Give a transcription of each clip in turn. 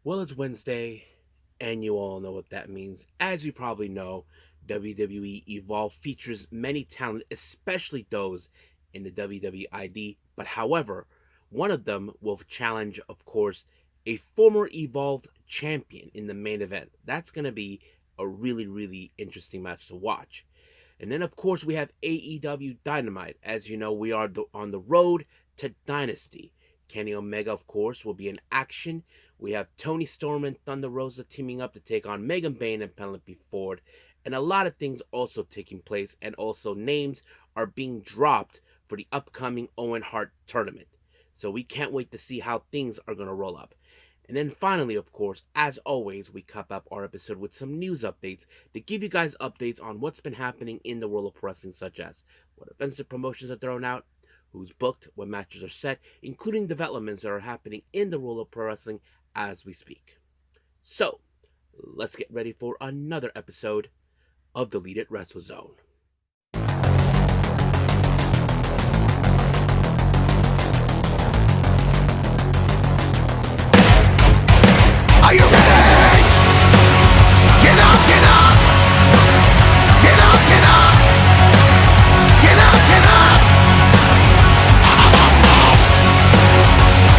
Well, it's Wednesday, and you all know what that means. As you probably know, WWE Evolve features many talent, especially those in the WWE ID. But however, one of them will challenge, of course, a former Evolve champion in the main event. That's going to be a really, really interesting match to watch. And then, of course, we have AEW Dynamite. As you know, we are on the road to Dynasty. Kenny Omega, of course, will be in action. We have Toni Storm and Thunder Rosa teaming up to take on Megan Bayne and Penelope Ford. And a lot of things also taking place, and also names are being dropped for the upcoming Owen Hart tournament. So we can't wait to see how things are going to roll up. And then finally, of course, as always, we cap up our episode with some news updates to give you guys updates on what's been happening in the world of wrestling, such as what events and promotions are thrown out, who's booked, what matches are set, including developments that are happening in the world of pro wrestling as we speak. So, let's get ready for another episode of Deleted Wrestle Zone. Are you ready? Get up, get up! Get up, get up! Get up, get up!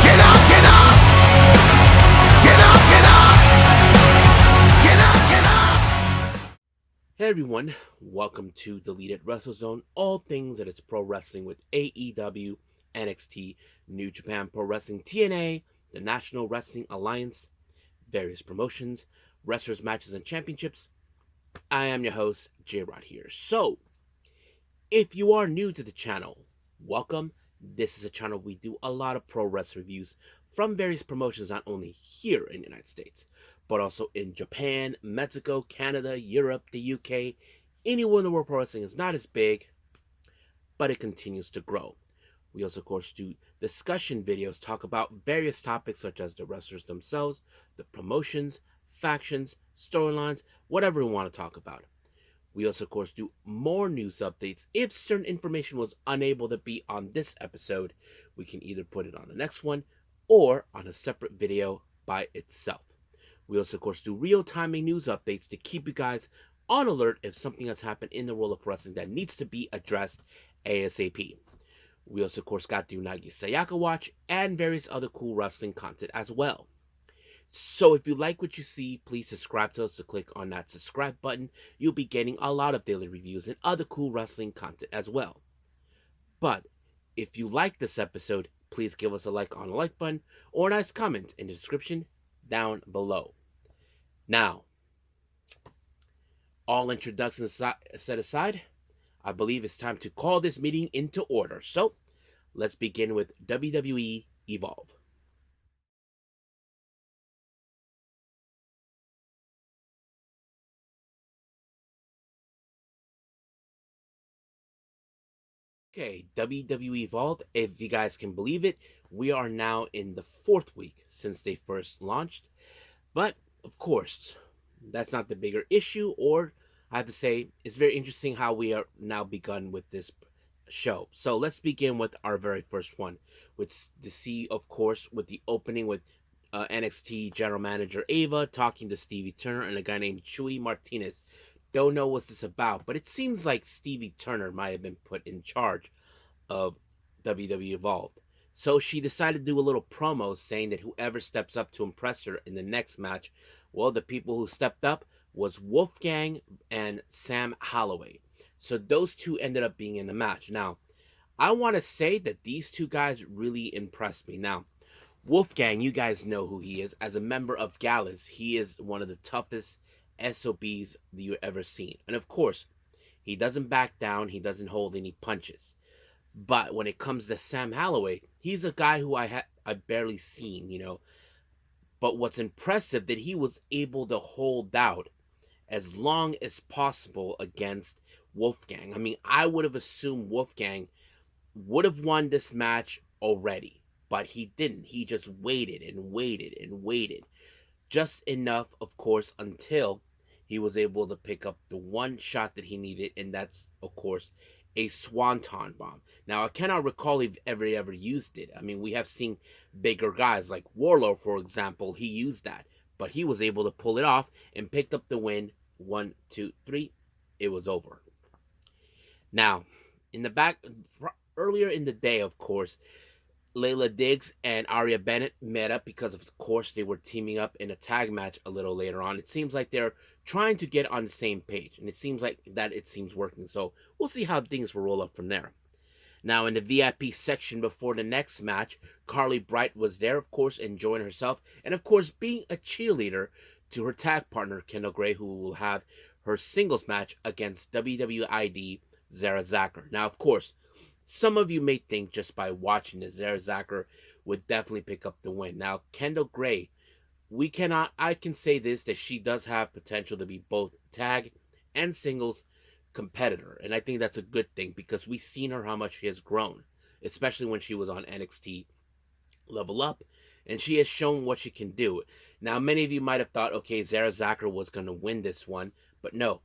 Get up, get up! Get up, get up! Get up, get up! Hey everyone, welcome to Deleted Wrestle Zone, all things that is pro wrestling with AEW, NXT, New Japan Pro Wrestling, TNA, the National Wrestling Alliance, various promotions, wrestlers, matches, and championships. I am your host, J Rod here. So, if you are new to the channel, welcome. This is a channel we do a lot of pro wrestling reviews from various promotions, not only here in the United States, but also in Japan, Mexico, Canada, Europe, the UK. Anywhere in the world pro wrestling is not as big, but it continues to grow. We also, of course, do discussion videos, talk about various topics such as the wrestlers themselves, the promotions, factions, storylines, whatever we want to talk about. We also, of course, do more news updates. If certain information was unable to be on this episode, we can either put it on the next one or on a separate video by itself. We also, of course, do real-timing news updates to keep you guys on alert if something has happened in the world of wrestling that needs to be addressed ASAP. We also, of course, got the Unagi Sayaka Watch and various other cool wrestling content as well. So if you like what you see, please subscribe to us to click on that subscribe button. You'll be getting a lot of daily reviews and other cool wrestling content as well. But if you like this episode, please give us a like on the like button or a nice comment in the description down below. Now, all introductions set aside, I believe it's time to call this meeting into order. So, let's begin with WWE Evolve. Okay, WWE Evolve, if you guys can believe it, we are now in the fourth week since they first launched. But, of course, that's not the bigger issue, or I have to say, it's very interesting how we are now begun with this show. So let's begin with our very first one, with the C, of course, with the opening with NXT General Manager Ava talking to Stevie Turner and a guy named Chewy Martinez. Don't know what's this about, but it seems like Stevie Turner might have been put in charge of WWE Evolved. So she decided to do a little promo saying that whoever steps up to impress her in the next match, well, the people who stepped up was Wolfgang and Sam Holloway. So those two ended up being in the match. Now, I want to say that these two guys really impressed me. Now, Wolfgang, you guys know who he is. As a member of Gallus, he is one of the toughest SOBs that you've ever seen. And of course, he doesn't back down, he doesn't hold any punches. But when it comes to Sam Holloway, he's a guy who I barely seen. But what's impressive that he was able to hold out as long as possible against Wolfgang. I mean, I would have assumed Wolfgang would have won this match already, but he didn't. He just waited and waited and waited. Just enough, of course, until he was able to pick up the one shot that he needed, and that's, of course, a swanton bomb. Now, I cannot recall if ever used it. I mean, we have seen bigger guys like Warlord, for example. He used that, but he was able to pull it off and picked up the win. 1, 2, 3. It was over. Now, in the back earlier in the day, of course, Layla Diggs and Aria Bennett met up because, of course, they were teaming up in a tag match a little later on. It seems like they're trying to get on the same page, and it seems like that it seems working. So we'll see how things will roll up from there. Now, in the VIP section before the next match, Carly Bright was there, of course, enjoying herself, and of course, being a cheerleader to her tag partner, Kendall Gray, who will have her singles match against WWE ID Zara Zacker. Now, of course, some of you may think just by watching this, Zara Zacker would definitely pick up the win. Now, Kendall Gray, I can say this, that she does have potential to be both tag and singles competitor. And I think that's a good thing because we've seen her how much she has grown, especially when she was on NXT Level Up, and she has shown what she can do. Now, many of you might have thought, okay, Zara Zacker was going to win this one, but no,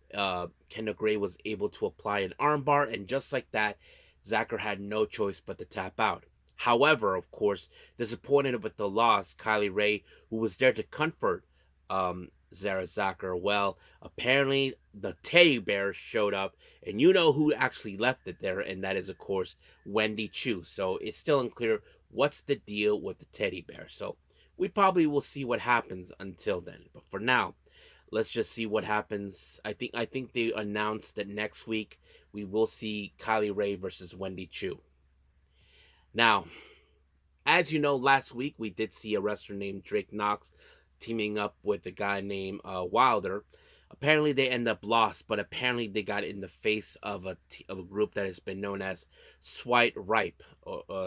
Kendall Gray was able to apply an armbar, and just like that, Zacker had no choice but to tap out. However, of course, disappointed with the loss, Kylie Ray, who was there to comfort Zara Zacker, well, apparently the teddy bear showed up, and you know who actually left it there, and that is, of course, Wendy Chu. So it's still unclear what's the deal with the teddy bear. So we probably will see what happens until then. But for now, let's just see what happens. I think they announced that next week we will see Kylie Ray versus Wendy Chu. Now, as you know, last week we did see a wrestler named Drake Knox teaming up with a guy named Wilder. Apparently, they end up lost, but apparently they got in the face of a group that has been known as Swipe Ripe,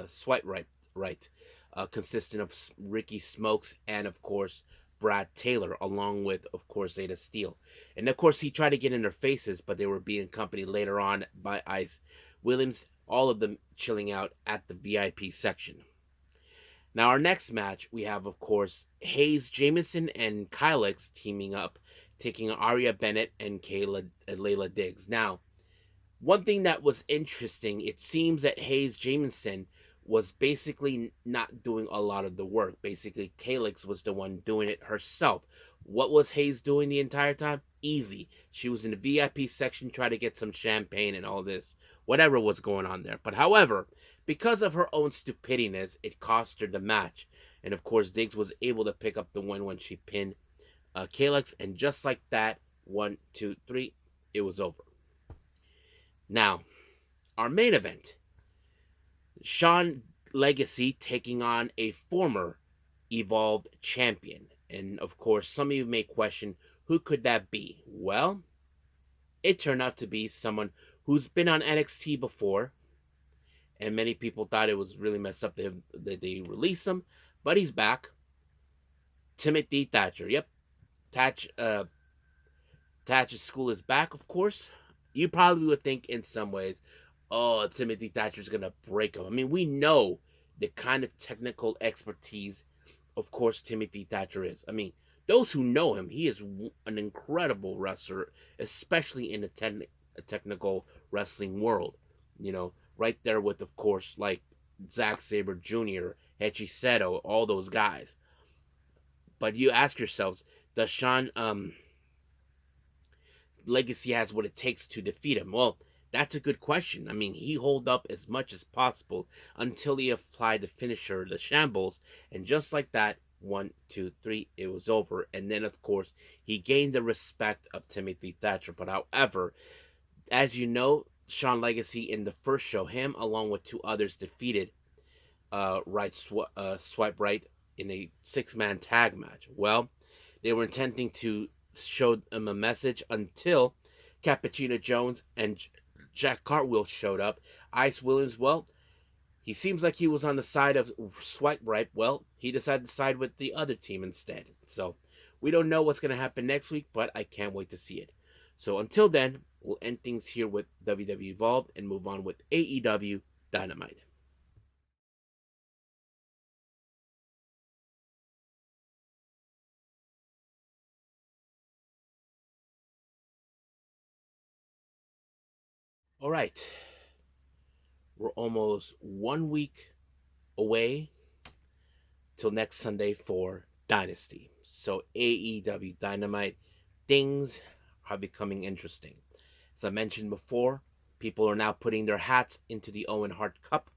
Swipe Ripe, right, consisting of Ricky Smokes and, of course, Brad Taylor, along with, of course, Zeta Steel. And of course, he tried to get in their faces, but they were being accompanied later on by Ice Williams, all of them chilling out at the VIP section. Now, our next match, we have, of course, Hayes Jamison and Kylix teaming up, taking Aria Bennett and Layla Diggs. Now, one thing that was interesting, it seems that Hayes Jamison was basically not doing a lot of the work. Basically, Kylix was the one doing it herself. What was Hayes doing the entire time? Easy. She was in the VIP section trying to get some champagne and all this, whatever was going on there. But however, because of her own stupidiness, it cost her the match. And of course, Diggs was able to pick up the win when she pinned Kylix. And just like that, 1, 2, 3, it was over. Now, our main event, Sean Legacy taking on a former Evolved champion. And of course, some of you may question, who could that be? Well, it turned out to be someone who's been on NXT before, and many people thought it was really messed up that they released him, but he's back. Timothy Thatcher. Yep, Thatcher's school is back, of course. You probably would think in some ways, oh, Timothy Thatcher's going to break him. I mean, we know the kind of technical expertise, of course, Timothy Thatcher is. I mean, those who know him, he is an incredible wrestler, especially in the technical wrestling world. You know, right there with, of course, like Zack Sabre Jr., Hechiseto, all those guys. But you ask yourselves, does Sean Legacy has what it takes to defeat him? Well, that's a good question. I mean, he held up as much as possible until he applied the finisher, the shambles, and just like that, 1, 2, 3, it was over. And then, of course, he gained the respect of Timothy Thatcher. But however, as you know, Sean Legacy in the first show, him along with two others defeated Swipe Right in a six-man tag match. Well, they were intending to show him a message until Cappuccino Jones and Jack Cartwheel showed up. Ice Williams, well, he seems like he was on the side of Swipe Right. Well, he decided to side with the other team instead. So we don't know what's going to happen next week, but I can't wait to see it. So until then, we'll end things here with WWE Evolve and move on with AEW Dynamite. All right. we're almost 1 week away till next Sunday for Dynasty. So AEW Dynamite, things are becoming interesting. As I mentioned before, people are now putting their hats into the Owen Hart Cup.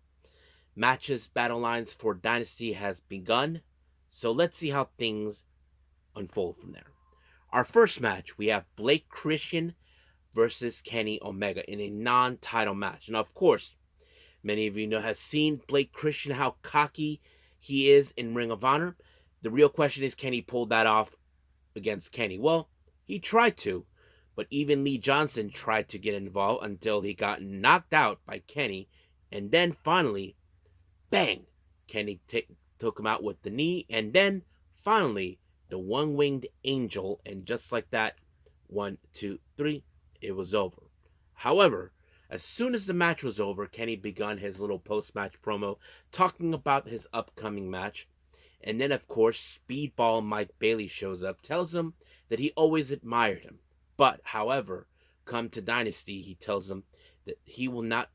Matches, battle lines for Dynasty has begun. So let's see how things unfold from there. Our first match, we have Blake Christian versus Kenny Omega in a non-title match. Now, of course, many of you know have seen Blake Christian, how cocky he is in Ring of Honor. The real question is, can he pull that off against Kenny? Well, he tried to, but even Lee Johnson tried to get involved until he got knocked out by Kenny, and then finally, bang! Kenny took him out with the knee, and then finally, the one-winged angel, and just like that, 1, 2, 3, it was over. However, as soon as the match was over, Kenny begun his little post-match promo talking about his upcoming match. And then, of course, Speedball Mike Bailey shows up, tells him that he always admired him. But, however, come to Dynasty, he tells him that he will not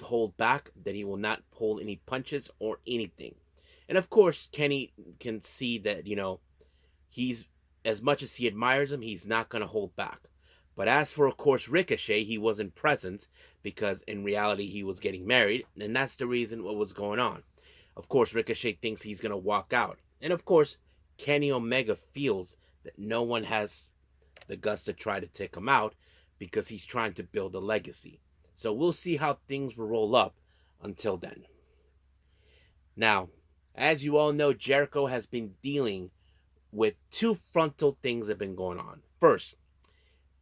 hold back, that he will not pull any punches or anything. And, of course, Kenny can see that, he's, as much as he admires him, he's not going to hold back. But as for, of course, Ricochet, he wasn't present because in reality he was getting married, and that's the reason what was going on. Of course, Ricochet thinks he's going to walk out. And of course, Kenny Omega feels that no one has the guts to try to take him out because he's trying to build a legacy. So we'll see how things will roll up until then. Now, as you all know, Jericho has been dealing with two frontal things that have been going on. First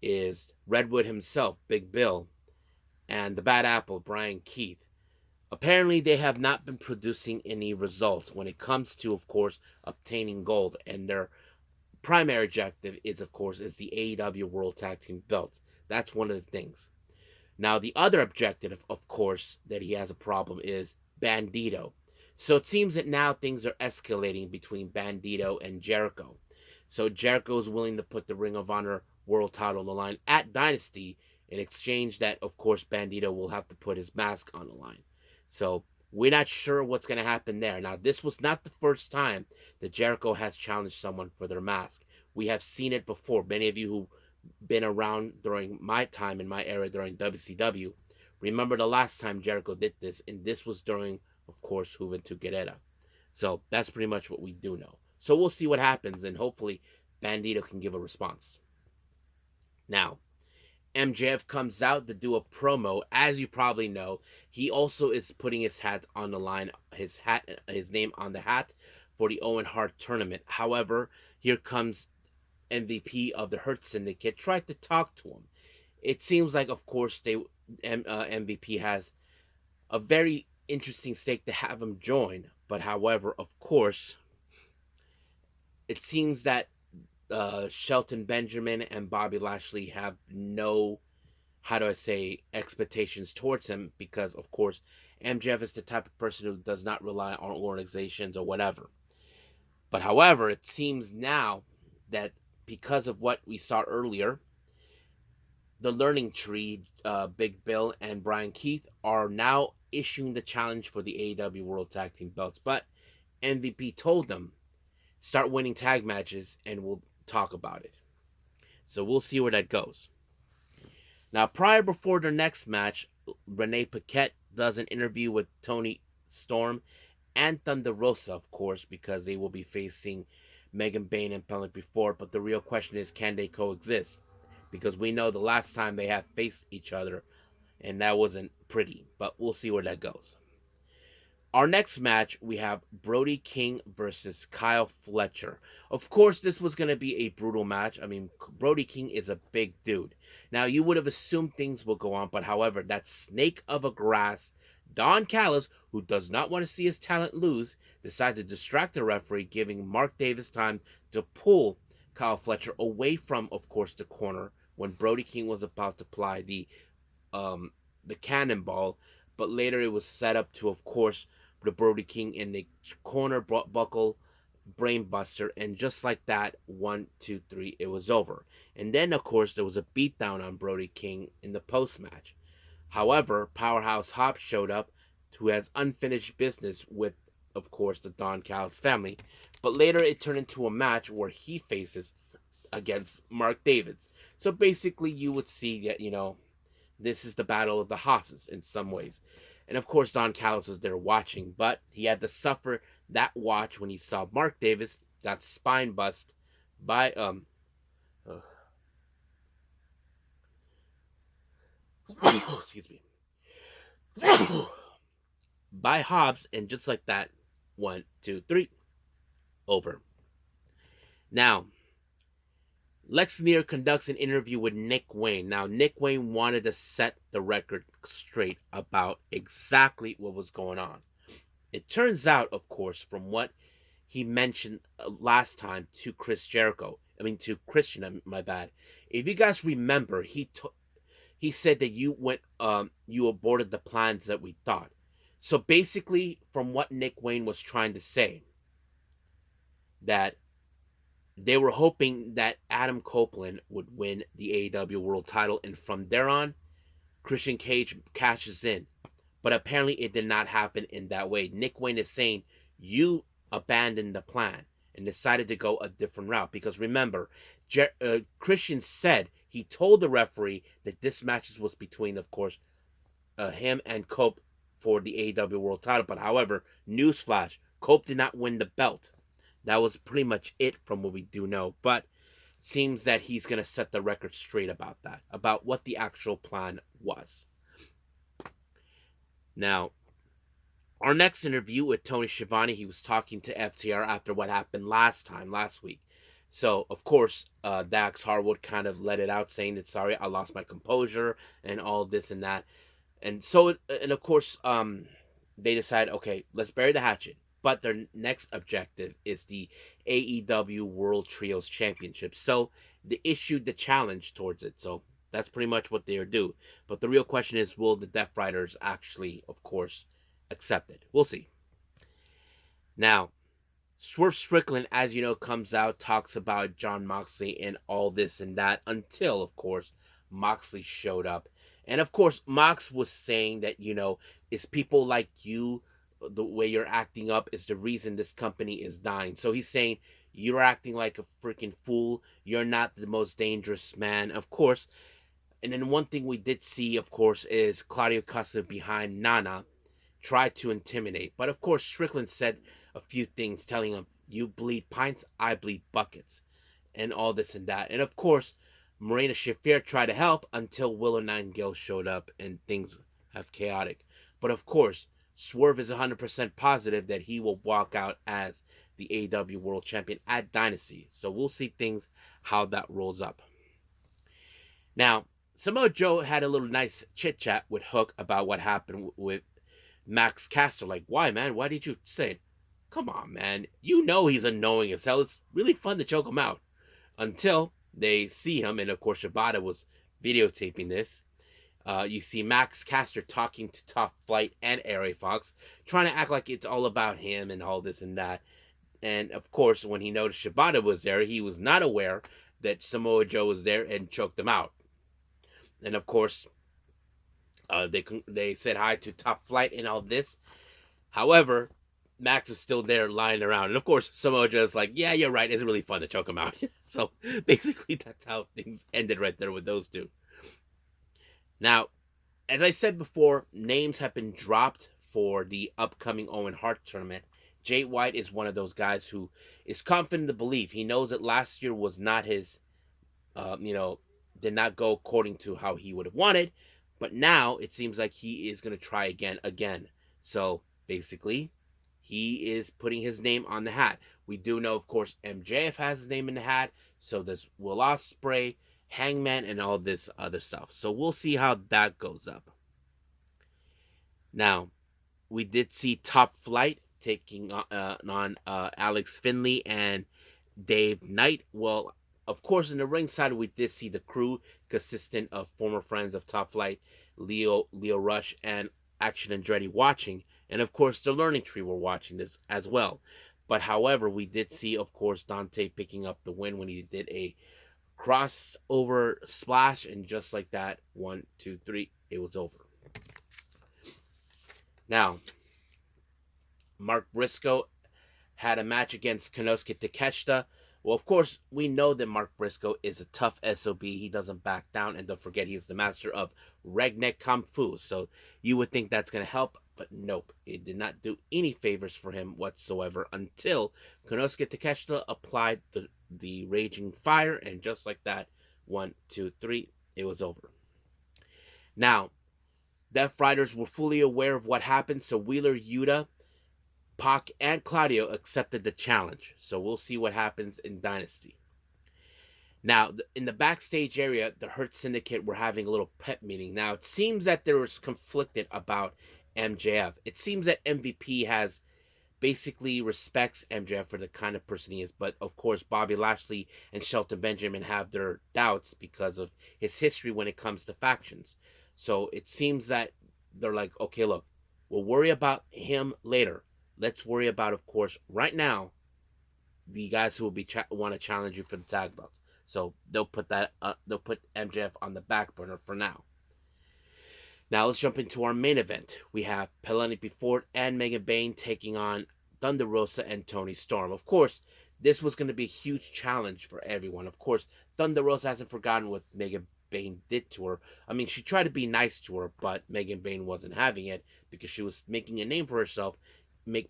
is Redwood himself, Big Bill, and the Bad Apple, Brian Keith. Apparently, they have not been producing any results when it comes to, of course, obtaining gold. And their primary objective is, of course, is the AEW World Tag Team belts. That's one of the things. Now, the other objective, of course, that he has a problem is Bandito. So it seems that now things are escalating between Bandito and Jericho. So Jericho is willing to put the Ring of Honor World title on the line at Dynasty. In exchange that, of course, Bandito will have to put his mask on the line. So we're not sure what's going to happen there. Now, this was not the first time that Jericho has challenged someone for their mask. We have seen it before. Many of you who've been around during my time in my era during WCW remember the last time Jericho did this, and this was during, of course, Juventud Guerrera. So that's pretty much what we do know. So we'll see what happens, and hopefully Bandito can give a response. Now, MJF comes out to do a promo. As you probably know, he also is putting his hat on the line, his name on the hat for the Owen Hart tournament. However, here comes MVP of the Hurt Syndicate, tried to talk to him. It seems like, of course, MVP has a very interesting stake to have him join. But however, of course, it seems that Shelton Benjamin and Bobby Lashley have no, how do I say, expectations towards him because, of course, MJF is the type of person who does not rely on organizations or whatever. But however, it seems now that because of what we saw earlier, the Learning Tree, Big Bill and Brian Keith are now issuing the challenge for the AEW World Tag Team belts. But MVP told them, start winning tag matches and we'll talk about it. So we'll see where that goes. Now, before their next match, Renee Paquette does an interview with Toni Storm and Thunder Rosa, of course, because they will be facing Megan Bayne and Penelope Ford. But the real question is, can they coexist? Because we know the last time they have faced each other, and that wasn't pretty. But we'll see where that goes. Our next match, we have Brody King versus Kyle Fletcher. Of course, this was going to be a brutal match. I mean, Brody King is a big dude. Now, you would have assumed things will go on, but however, that snake of a grass, Don Callis, who does not want to see his talent lose, decided to distract the referee, giving Mark Davis time to pull Kyle Fletcher away from, of course, the corner when Brody King was about to apply the cannonball. But later it was set up to, of course, the Brody King in the corner buckle brainbuster, and just like that, 1, 2, 3, it was over. And then, of course, there was a beatdown on Brody King in the post match. However, Powerhouse Hobbs showed up, who has unfinished business with, of course, the Don Callis family. But later it turned into a match where he faces against Mark Davids. So basically, you would see that, this is the battle of the Hosses in some ways. And of course, Don Callis was there watching, but he had to suffer that watch when he saw Mark Davis got spine bust by uh, excuse me, by Hobbs, and just like that, 1, 2, 3, over. Now, Lex Luger conducts an interview with Nick Wayne. Now, Nick Wayne wanted to set the record straight about exactly what was going on. It turns out, of course, from what he mentioned last time to to Christian, my bad. If you guys remember, he said that you aborted the plans that we thought. So basically, from what Nick Wayne was trying to say, that they were hoping that Adam Copeland would win the AEW World Title, and from there on, Christian Cage cashes in. But apparently, it did not happen in that way. Nick Wayne is saying you abandoned the plan and decided to go a different route. Because remember, Christian said he told the referee that this match was between, of course, him and Cope for the AEW World Title. But however, newsflash, Cope did not win the belt. That was pretty much it from what we do know. But seems that he's going to set the record straight about that, about what the actual plan was. Now, our next interview with Tony Schiavone, he was talking to FTR after what happened last week. So, of course, Dax Harwood kind of let it out, saying that, sorry, I lost my composure and all this and that. And so, and of course, they decide, okay, let's bury the hatchet. But their next objective is the AEW World Trios Championship. So they issued the challenge towards it. So that's pretty much what they are doing. But the real question is, will the Death Riders actually, of course, accept it? We'll see. Now, Swerve Strickland, as you know, comes out, talks about Jon Moxley and all this and that, until, of course, Moxley showed up. And of course, Mox was saying that, it's people like you, the way you're acting up is the reason this company is dying. So he's saying, you're acting like a freaking fool. You're not the most dangerous man, of course. And then one thing we did see, of course, is Claudio Costa behind Nana tried to intimidate. But of course, Strickland said a few things, telling him, you bleed pints, I bleed buckets, and all this and that. And of course, Marina Shafir tried to help until Willow Nightingale showed up and things have chaotic. But of course, Swerve is 100% positive that he will walk out as the AEW World Champion at Dynasty. So we'll see things, how that rolls up. Now, Samoa Joe had a little nice chit-chat with Hook about what happened with Max Caster. Like, why, man? Why did you say it? Come on, man. You know he's annoying as hell. It's really fun to choke him out. Until they see him, and of course Shibata was videotaping this. You see Max Caster talking to Top Flight and Aerie Fox, trying to act like it's all about him and all this and that. And of course, when he noticed Shibata was there, he was not aware that Samoa Joe was there and choked him out. And of course, they said hi to Top Flight and all this. However, Max was still there lying around. And of course, Samoa Joe's like, yeah, you're right. It's really fun to choke him out. So basically, that's how things ended right there with those two. Now, as I said before, names have been dropped for the upcoming Owen Hart tournament. Jay White is one of those guys who is confident to believe. He knows that last year was not his, did not go according to how he would have wanted. But now it seems like he is going to try again. So basically, he is putting his name on the hat. We do know, of course, MJF has his name in the hat. So does Will Ospreay, Hangman, and all this other stuff. So we'll see how that goes up. Now, we did see Top Flight taking on Alex Finley and Dave Knight. Well, of course, in the ring side, we did see the crew consistent of former friends of Top Flight, Leo Rush, and Action Andretti watching. And of course, the Learning Tree were watching this as well. But however, we did see, of course, Dante picking up the win when he did a crossover splash, and just like that, 1, 2, 3, it was over. Now, Mark Briscoe had a match against Konosuke Takeshita. Well, of course, we know that Mark Briscoe is a tough SOB. He doesn't back down, and don't forget, he's the master of Regneck Kung Fu. So you would think that's going to help, but nope. It did not do any favors for him whatsoever until Konosuke Takeshita applied the Raging Fire, and just like that, 1, 2, 3, it was over. Now, Death Riders were fully aware of what happened, so Wheeler Yuta, Pac, and Claudio accepted the challenge. So we'll see what happens in Dynasty. Now, in the backstage area, the Hurt Syndicate were having a little pep meeting. Now, it seems that there was conflicted about MJF. It seems that MVP has basically respects MJF for the kind of person he is, but of course, Bobby Lashley and Shelton Benjamin have their doubts because of his history when it comes to factions. So it seems that they're like, okay, look, we'll worry about him later. Let's worry about, of course, right now, the guys who will be want to challenge you for the tag belts. So they'll put MJF on the back burner for now. Now let's jump into our main event. We have Penelope Ford and Megan Bayne taking on Thunder Rosa and Toni Storm. Of course, this was going to be a huge challenge for everyone. Of course, Thunder Rosa hasn't forgotten what Megan Bayne did to her. I mean, she tried to be nice to her, but Megan Bayne wasn't having it because she was making a name for herself,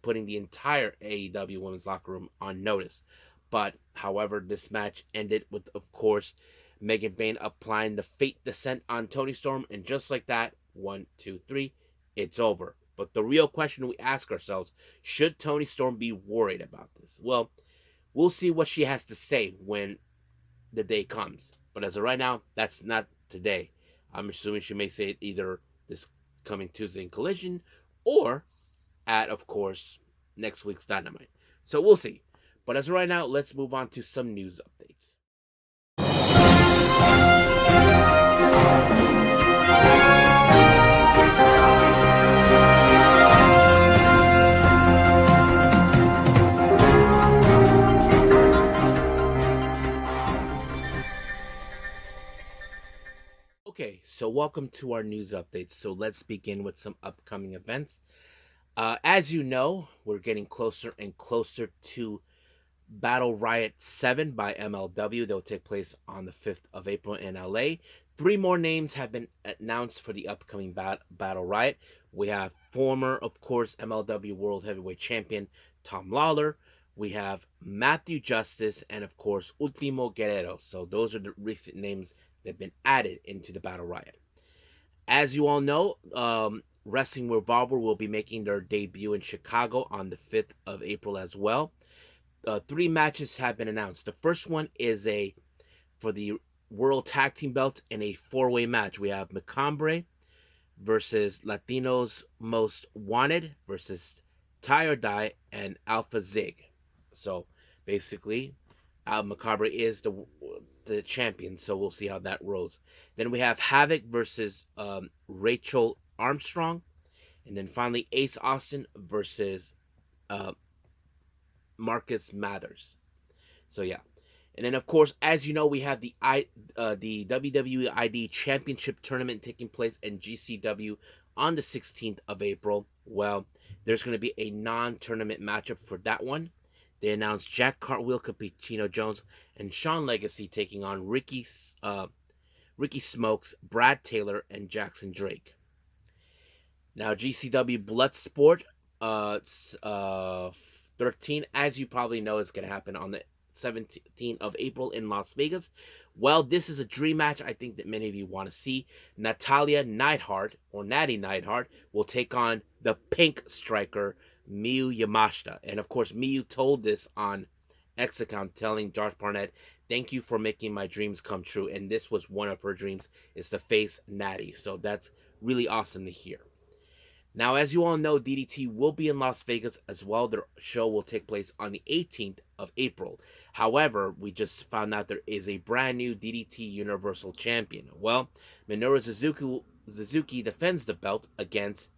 putting the entire AEW women's locker room on notice. But, however, this match ended with, of course, Megan Bayne applying the Fate Descent on Toni Storm, and just like that, 1, 2, 3, it's over. But the real question we ask ourselves, should Toni Storm be worried about this? Well, we'll see what she has to say when the day comes. But as of right now, that's not today. I'm assuming she may say it either this coming Tuesday in Collision or at, of course, next week's Dynamite. So we'll see. But as of right now, let's move on to some news updates. Okay, so welcome to our news updates. So let's begin with some upcoming events. As you know, we're getting closer and closer to Battle Riot 7 by MLW. They'll take place on the 5th of April in LA. 3 more names have been announced for the upcoming Battle Riot. We have former, of course, MLW World Heavyweight Champion Tom Lawler. We have Matthew Justice and, of course, Ultimo Guerrero. So those are the recent names that have been added into the Battle Riot. As you all know, Wrestling Revolver will be making their debut in Chicago on the 5th of April as well. 3 matches have been announced. The first one is for the World Tag Team Belt in a 4-way match. We have Macombre versus Latinos Most Wanted versus Tie or Die and Alpha Zig. So basically, Macabre is the champion, so we'll see how that rolls. Then we have Havoc versus Rachel Armstrong, and then finally Ace Austin versus Marcus Mathers. So yeah, and then of course, as you know, we have the WWE ID Championship Tournament taking place in GCW on the 16th of April. Well, there's going to be a non-tournament matchup for that one. They announced Jack Cartwheel, Cappuccino Jones, and Sean Legacy taking on Ricky Smokes, Brad Taylor, and Jackson Drake. Now, GCW Bloodsport 13, as you probably know, is going to happen on the 17th of April in Las Vegas. Well, this is a dream match I think that many of you want to see. Natalia Neidhart, or Natty Neidhart, will take on the Pink Striker, Miyu Yamashita. And of course, Miyu told this on X account, telling Josh Barnett, thank you for making my dreams come true. And this was one of her dreams, is to face Natty. So that's really awesome to hear. Now, as you all know, DDT will be in Las Vegas as well. Their show will take place on the 18th of April. However, we just found out there is a brand new DDT Universal Champion. Well, Minoru Suzuki defends the belt against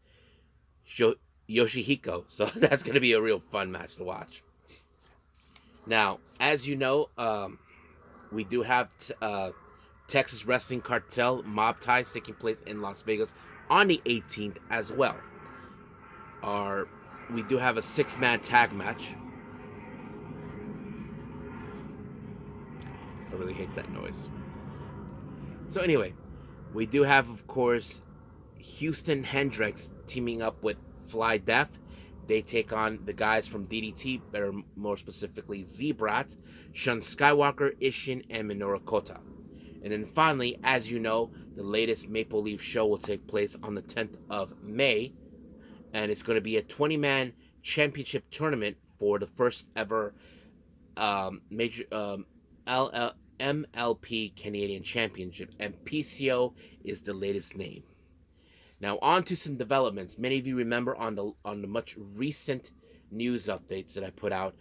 Yoshihiko. So that's going to be a real fun match to watch. Now, as you know, we do have Texas Wrestling Cartel Mob Ties taking place in Las Vegas on the 18th as well. are we do have a 6-man tag match. I really hate that noise. So anyway, we do have, of course, Houston Hendricks teaming up with Fly Def. They take on the guys from DDT, or more specifically Z-Brat, Shun Skywalker, Ishin, and Minoru Kota. And then finally, as you know, the latest Maple Leaf show will take place on the 10th of May, and it's going to be a 20-man championship tournament for the first ever major MLP Canadian Championship, and PCO is the latest name. Now on to some developments. Many of you remember on the much recent news updates that I put out,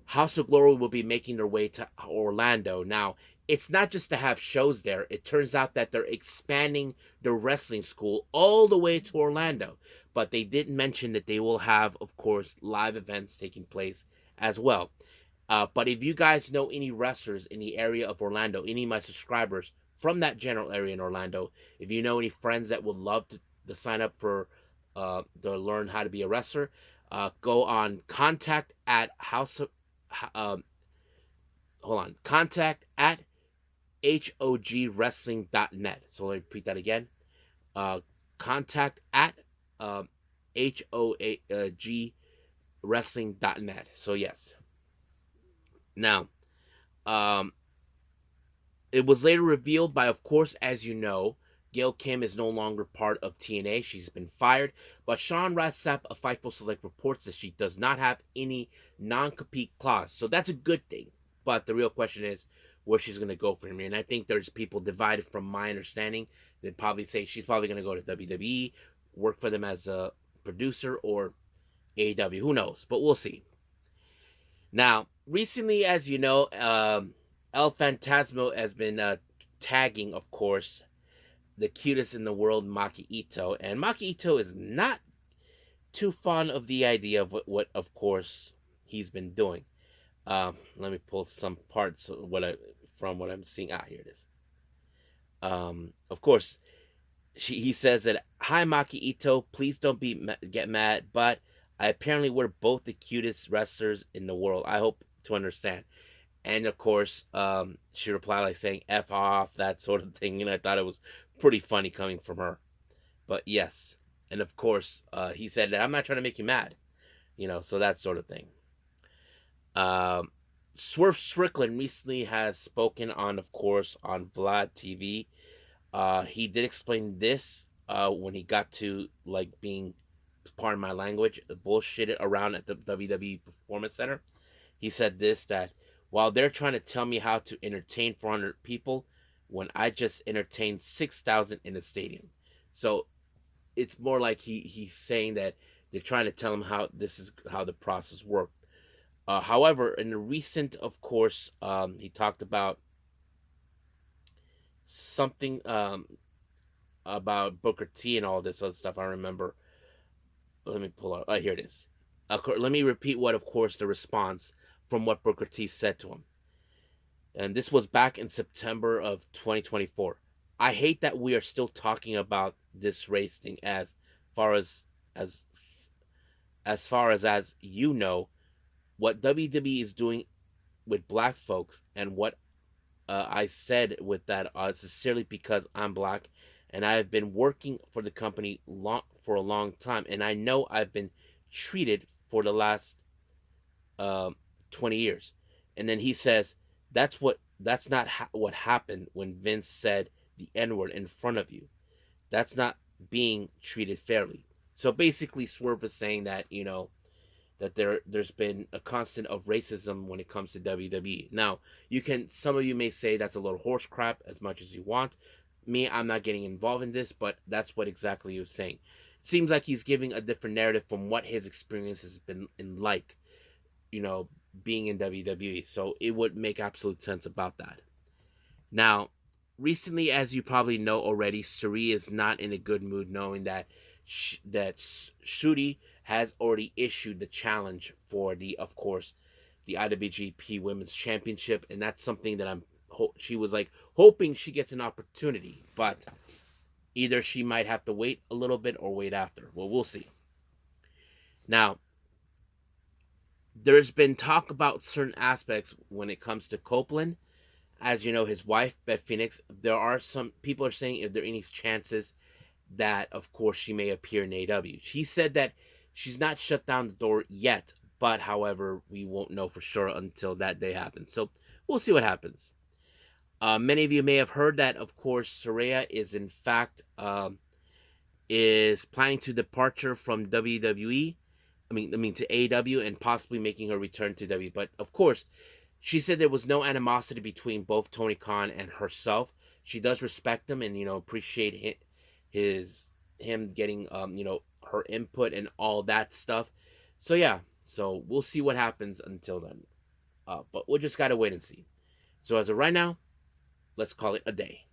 House of Glory will be making their way to Orlando. Now, it's not just to have shows there. It turns out that they're expanding the wrestling school all the way to Orlando. But they didn't mention that they will have, of course, live events taking place as well. But if you guys know any wrestlers in the area of Orlando, any of my subscribers from that general area in Orlando, if you know any friends that would love to sign up for to learn how to be a wrestler, go on contact at house of, contact at hogwrestling.net. So let me repeat that again. Contact at hogwrestling.net. So yes. Now, it was later revealed by, of course, as you know, Gail Kim is no longer part of TNA. She's been fired. But Sean Rossap of Fightful Select reports that she does not have any non-compete clause. So that's a good thing. But the real question is where she's going to go from here. And I think there's people divided from my understanding. They'd probably say she's probably going to go to WWE, work for them as a producer, or AEW. Who knows? But we'll see. Now, recently, as you know, El Phantasmo has been tagging, of course, the cutest in the world, Maki Ito. And Maki Ito is not too fond of the idea of what of course, he's been doing. Let me pull some parts of from what I'm seeing. Here it is. Of course, he says that, "Hi, Maki Ito. Please don't get mad, but I apparently we're both the cutest wrestlers in the world. I hope to understand." And of course, she replied like saying "F off," that sort of thing. And I thought it was pretty funny coming from her. But yes, and of course, he said that I'm not trying to make you mad, so that sort of thing. Swerve Strickland recently has spoken on, of course, on Vlad TV. He did explain this when he got to being, pardon my language, bullshitted around at the WWE Performance Center. He said this, that while they're trying to tell me how to entertain 400 people, when I just entertained 6,000 in a stadium. So it's more like he's saying that they're trying to tell him how this is how the process worked. However, in the recent, of course, he talked about something about Booker T and all this other stuff. I remember. Let me pull out. Here it is. Let me repeat what, of course, the response from what Booker T said to him. And this was back in September of 2024. "I hate that we are still talking about this race thing as far as you know what WWE is doing with black folks, and what I said with that sincerely because I'm black and I have been working for the company for a long time, and I know I've been treated for the last 20 years." And then he says, that's not what happened when Vince said the N-word in front of you. That's not being treated fairly. So basically, Swerve is saying that, that there's been a constant of racism when it comes to WWE. Now, some of you may say that's a little horse crap as much as you want. Me, I'm not getting involved in this, but that's what exactly he was saying. It seems like he's giving a different narrative from what his experience has been being in WWE. So it would make absolute sense about that. Now, recently, as you probably know already, Sareee is not in a good mood, knowing that Shuri has already issued the challenge for of course, the IWGP Women's Championship, and that's something that she was hoping she gets an opportunity, but either she might have to wait a little bit or wait after. Well, we'll see. Now, there's been talk about certain aspects when it comes to Copeland. As you know, his wife, Beth Phoenix, there are some people are saying if there are any chances that, of course, she may appear in AEW. She said that she's not shut down the door yet, but however, we won't know for sure until that day happens. So we'll see what happens. Many of you may have heard that, of course, Saraya is in fact is planning to departure from WWE. I mean to AEW and possibly making her return to W. But of course, she said there was no animosity between both Tony Khan and herself. She does respect him and appreciate his him getting her input and all that stuff. So yeah, so we'll see what happens until then. But we'll just gotta wait and see. So as of right now, let's call it a day.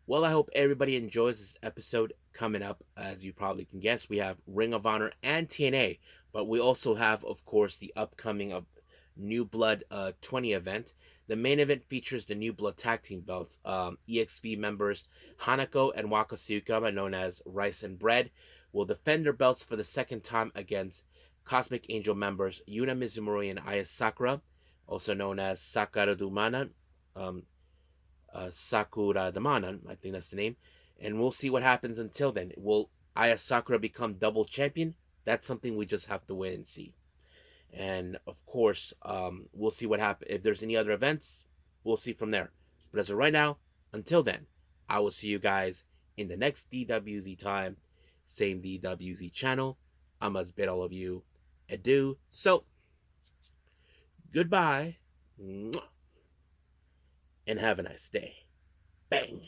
Well, I hope everybody enjoys this episode. Coming up, as you probably can guess, we have Ring of Honor and TNA, but we also have, of course, the upcoming of New Blood 20 event. The main event features the New Blood tag team belts. EXV members Hanako and Waka Tsuyukama, known as Rice and Bread, will defend their belts for the second time against Cosmic Angel members Yuna Mizumori and Aya Sakura, also known as Sakura Dumana. Sakura Damanan, I think that's the name. And we'll see what happens until then. Will Aya Sakura become double champion? That's something we just have to wait and see. And of course, we'll see what happens. If there's any other events, we'll see from there. But as of right now, until then, I will see you guys in the next DWZ time. Same DWZ channel. I must bid all of you adieu. So, goodbye. And have a nice day. Bang.